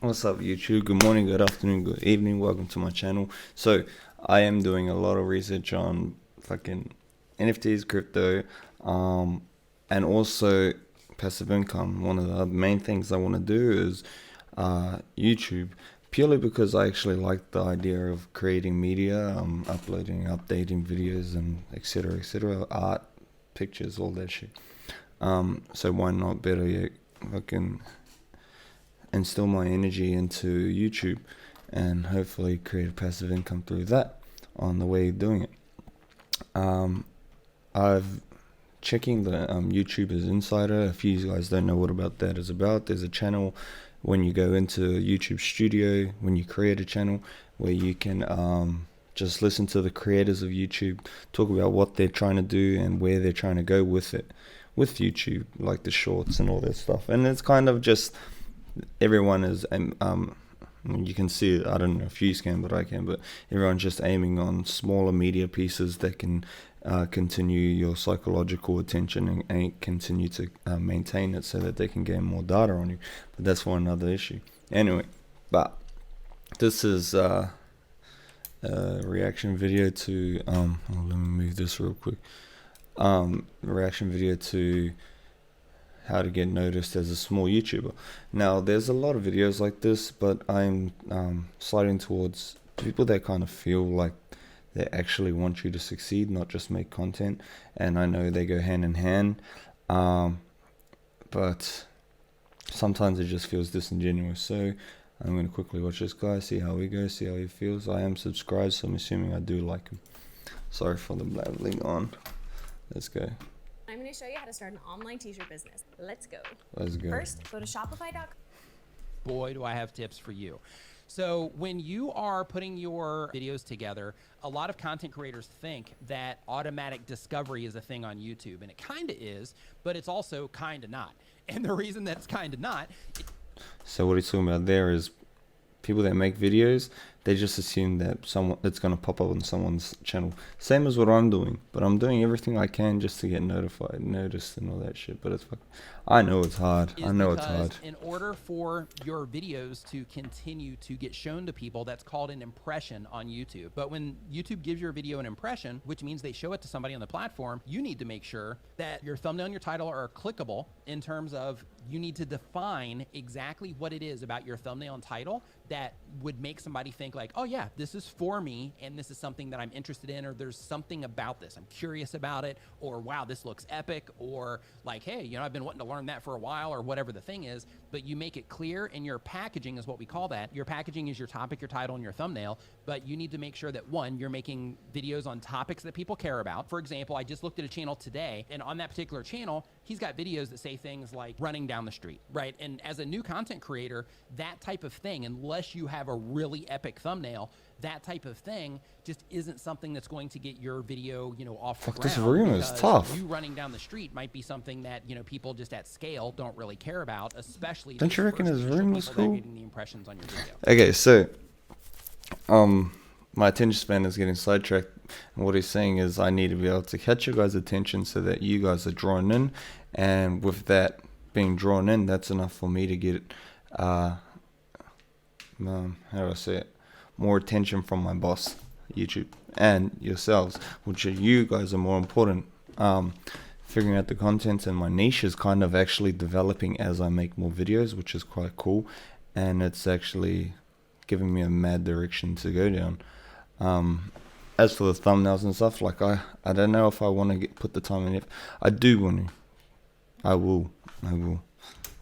What's up, YouTube? Good morning, good afternoon, good evening. Welcome to my channel. So, I am doing a lot of research on fucking NFTs, crypto, um, and also passive income. One of the main things I want to do is YouTube, purely because I actually like the idea of creating media, uploading, updating videos, and etc. etc. Art, pictures, all that shit. So why not better yet, fucking instill my energy into YouTube and hopefully create a passive income through that on the way of doing it. I've checking the YouTubers Insider. If you guys don't know what about that is about, there's a channel when you go into YouTube Studio, when you create a channel, where you can just listen to the creators of YouTube talk about what they're trying to do and where they're trying to go with it, with YouTube, like the shorts and all that stuff. And it's kind of just everyone is you can see it. I don't know if you can, but I can. But everyone's just aiming on smaller media pieces that can continue your psychological attention and continue to maintain it so that they can gain more data on you. But that's for another issue. Anyway, but this is a reaction video to let me move this real quick. Reaction video to how to get noticed as a small YouTuber. Now, there's a lot of videos like this, but I'm sliding towards people that kind of feel like they actually want you to succeed, not just make content. And I know they go hand in hand, but sometimes it just feels disingenuous. So I'm going to quickly watch this guy, see how he goes, see how he feels. I am subscribed, so I'm assuming I do like him. Sorry for the blabbling on. Let's go. I'm going to show you how to start an online t-shirt business. Let's go. Let's go. First, go to shopify.com. Boy, do I have tips for you. So when you are putting your videos together, a lot of content creators think that automatic discovery is a thing on YouTube, and it kind of is, but it's also kind of not. And the reason that it's kind of not. So what he's talking about there is people that make videos, they just assume that someone it's going to pop up on someone's channel. Same as what I'm doing, but I'm doing everything I can just to get notified, noticed, and all that shit. But I know it's hard. I know it's hard. In order for your videos to continue to get shown to people, that's called an impression on YouTube. But when YouTube gives your video an impression, which means they show it to somebody on the platform, you need to make sure that your thumbnail and your title are clickable, in terms of you need to define exactly what it is about your thumbnail and title that would make somebody think like, oh yeah, this is for me and this is something that I'm interested in, or there's something about this, I'm curious about it, or wow, this looks epic, or like, hey, you know, I've been wanting to learn that for a while, or whatever the thing is. But you make it clear, and your packaging is what we call that. Your packaging is your topic, your title, and your thumbnail. But you need to make sure that, one, you're making videos on topics that people care about. For example, I just looked at a channel today, and on that particular channel, he's got videos that say things like running down the street, right? And as a new content creator, that type of thing, unless you have a really epic thumbnail, that type of thing just isn't something that's going to get your video, you know, off the ground. This room is tough. You running down the street might be something that, you know, people just at scale don't really care about, especially. Don't you reckon his room was cool? Getting the impressions on your video. Okay, so my attention span is getting sidetracked, and what he's saying is I need to be able to catch you guys' attention so that you guys are drawn in, and with that being drawn in, that's enough for me to get how do I say it, more attention from my boss, YouTube, and yourselves, which are you guys are more important. Figuring out the content, and my niche is kind of actually developing as I make more videos, which is quite cool, and it's actually giving me a mad direction to go down. As for the thumbnails and stuff, like I don't know if I want to put the time in. If I do want to, I will.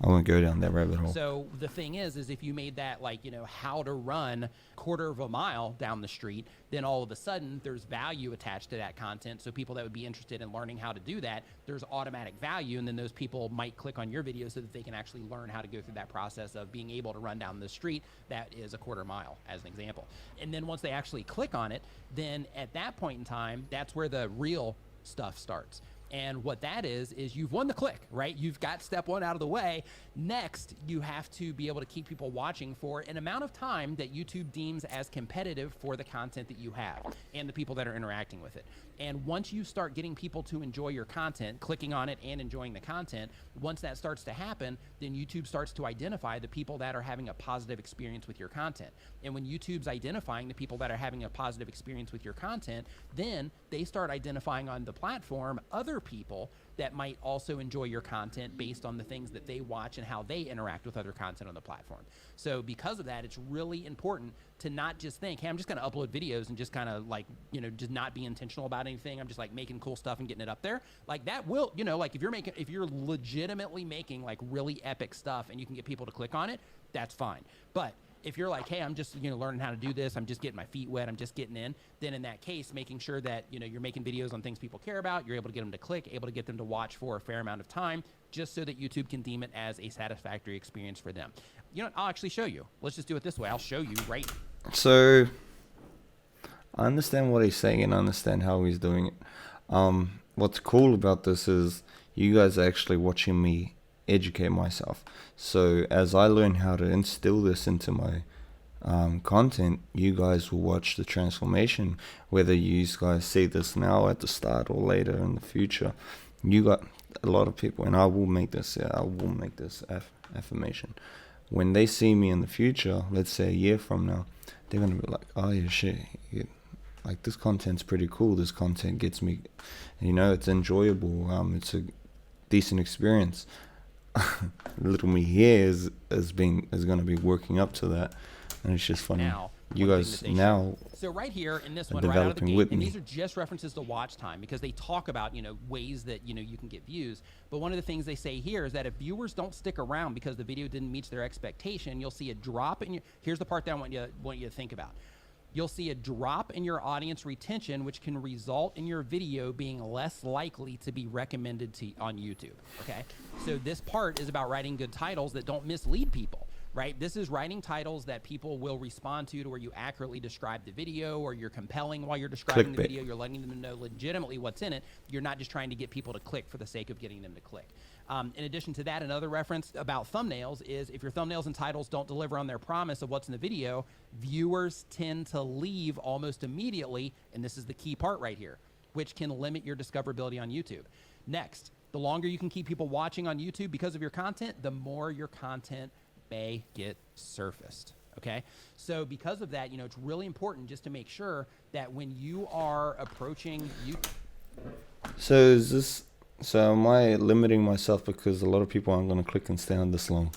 I won't go down that rabbit hole. So the thing is if you made that, like, you know, how to run quarter of a mile down the street, then all of a sudden there's value attached to that content. So people that would be interested in learning how to do that, there's automatic value. And then those people might click on your video so that they can actually learn how to go through that process of being able to run down the street that is a quarter mile, as an example. And then once they actually click on it, then at that point in time, that's where the real stuff starts. And what that is you've won the click, right? You've got step one out of the way. Next, you have to be able to keep people watching for an amount of time that YouTube deems as competitive for the content that you have and the people that are interacting with it. And once you start getting people to enjoy your content, clicking on it and enjoying the content, once that starts to happen, then YouTube starts to identify the people that are having a positive experience with your content. And when YouTube's identifying the people that are having a positive experience with your content, then they start identifying on the platform other people that might also enjoy your content based on the things that they watch and how they interact with other content on the platform. So because of that, it's really important to not just think, hey, I'm just going to upload videos and just kind of like, you know, just not be intentional about anything. I'm just like making cool stuff and getting it up there. Like that will, you know, like if you're legitimately making like really epic stuff and you can get people to click on it, that's fine. But if you're like, hey, I'm just, you know, learning how to do this, I'm just getting my feet wet, I'm just getting in, then in that case, making sure that, you know, you're making videos on things people care about, you're able to get them to click, able to get them to watch for a fair amount of time, just so that YouTube can deem it as a satisfactory experience for them. You know what? I'll actually show you. Let's just do it this way. I'll show you right. So I understand what he's saying and I understand how he's doing it. What's cool about this is you guys are actually watching me educate myself. So as I learn how to instill this into my content, you guys will watch the transformation, whether you guys see this now at the start or later in the future. You got a lot of people, and I will make this affirmation. When they see me in the future, let's say a year from now, they're gonna be like, oh yeah, shit, like this content's pretty cool, this content gets me, you know, it's enjoyable, it's a decent experience. Little me here is going to be working up to that, and it's just funny. Now, you guys now. So right here in this one, right out of the developing gate, with and me. these are just references to watch time because they talk about, you know, ways that, you know, you can get views. But one of the things they say here is that if viewers don't stick around because the video didn't meet their expectation, you'll see a drop in your. Here's the part that I want you to think about. You'll see a drop in your audience retention, which can result in your video being less likely to be recommended on YouTube, okay? So this part is about writing good titles that don't mislead people, right? This is writing titles that people will respond to where you accurately describe the video, or you're compelling while you're describing the Clickbait. video, you're letting them know legitimately what's in it. You're not just trying to get people to click for the sake of getting them to click. In addition to that, another reference about thumbnails is if your thumbnails and titles don't deliver on their promise of what's in the video, viewers tend to leave almost immediately, and this is the key part right here, which can limit your discoverability on YouTube. Next, the longer you can keep people watching on YouTube because of your content, the more your content may get surfaced. Okay, so because of that, you know, it's really important just to make sure that when you are approaching YouTube. So am I limiting myself because a lot of people aren't going to click and stay on this long?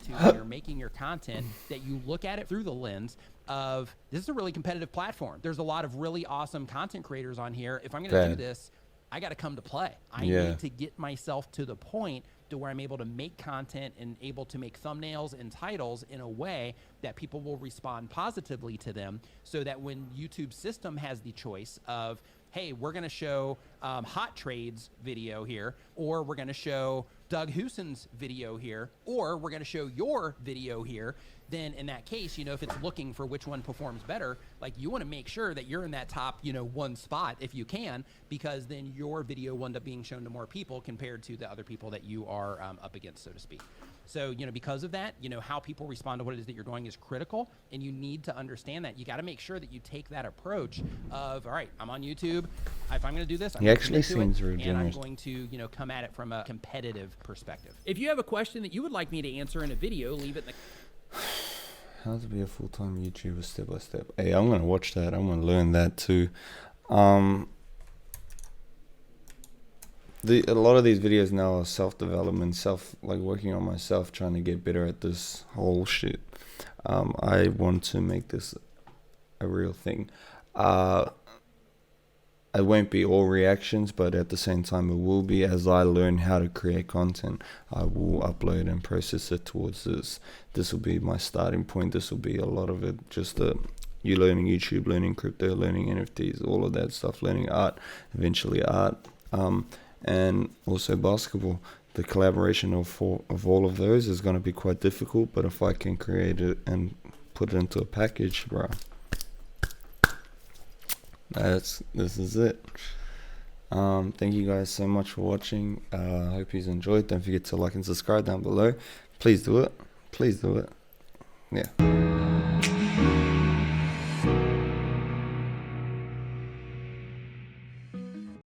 When you're making your content, that you look at it through the lens of this is a really competitive platform. There's a lot of really awesome content creators on here. If I'm going to do this, I got to come to play. I need to get myself to the point to where I'm able to make content and able to make thumbnails and titles in a way that people will respond positively to them, so that when YouTube's system has the choice of, hey, we're going to show Hot Trades video here, or we're going to show Doug Hewson's video here, or we're going to show your video here, then in that case, you know, if it's looking for which one performs better, like you want to make sure that you're in that top, you know, one spot if you can, because then your video will end up being shown to more people compared to the other people that you are up against, so to speak. So, you know, because of that, you know, how people respond to what it is that you're doing is critical, and you need to understand that. You got to make sure that you take that approach of, all right, I'm on YouTube. If I'm going to do this, I'm He going actually to commit seems to it, very and I'm generous. going to, you know, come at it from a competitive perspective. If you have a question that you would like me to answer in a video, leave it in the How to be a full-time YouTuber step by step. Hey, I'm going to watch that. I'm going to learn that too. A lot of these videos now are self-development, like working on myself, trying to get better at this whole shit. I want to make this a real thing. It won't be all reactions, but at the same time it will be. As I learn how to create content, I will upload and process it towards this. This will be my starting point. This will be a lot of it, just you learning YouTube, learning crypto, learning NFTs, all of that stuff, learning art, eventually art, and also basketball. The collaboration of all of those is going to be quite difficult, but if I can create it and put it into a package, bro, this is it. Thank you guys so much for watching. I hope you enjoyed. Don't forget to like and subscribe down below. Please do it. Please do it. Yeah.